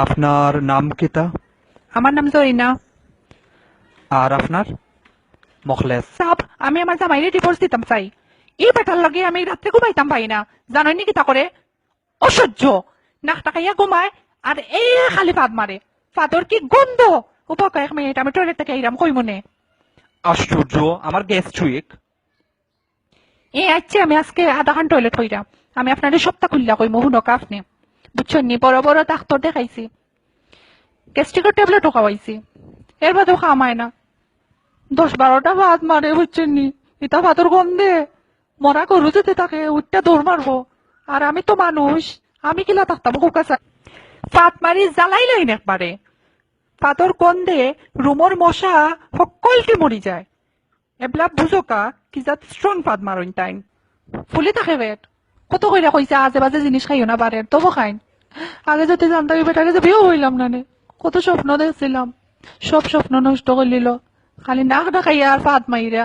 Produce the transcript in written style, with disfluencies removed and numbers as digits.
আপনার নাম কিতা? আমার নাম জরিনা। আর আপনার? মখলেস। সাব, আমি আমার জামাইরে ডিভোর্স দিতাম চাই। এই বেটার লগে আমি রাত্রে ঘুমাইতাম পাই না। জানোই নাকি তা করে? অসহ্য। নাক টাকাইয়া ঘুমায় আর এই খালি ফাঁদ মারে। ফাদর কি গন্ধ! উপা কয়েক মিনিট আমি টয়লেট থেকে আইরাম কই মনে। আশ্চর্য, আমার গ্যাস্ট্রিক। আচ্ছা, আমি আজকে আধা ঘন্টা টয়লেট হইরাম। আমি আপনার সপ্তাহ খুললা কই মহুনকা আপনি বুঝছেন নি? বড় বড় ডাক্তার দেখাইছি, গ্যাস্ট্রিকের ট্যাবলেটও খাওয়াইছি, এর বাদেও খামায় না। 10-12টা ভাত মারে বুঝছেন নি? এটা ভাতর গন্ধে মরা গরু যেতে তাকে উঠটা দৌড় মারবো। আর আমি তো মানুষ, আমি কিলা থাকতাম কুকাশা ফাত মারি জ্বালাই লাইন একবারে। ফাতর গন্ধে রুমর মশা সকলকে মরি যায়। এবলা বুঝোকা কি যাত স্ট্রং ফাত মারইন টাইম ফুলে থাকে পেট। কত কইরা কইছে আজে বাজে জিনিস খাইও না পারেন, তবু খাইন। আগে যদি জানতাম এই বেটারে যে বিয়েও হইলাম না নে। কত স্বপ্ন দেখছিলাম, সব স্বপ্ন নষ্ট করে নিল। খালি নাক ডাকাইয়া আর ফাত মাইরা।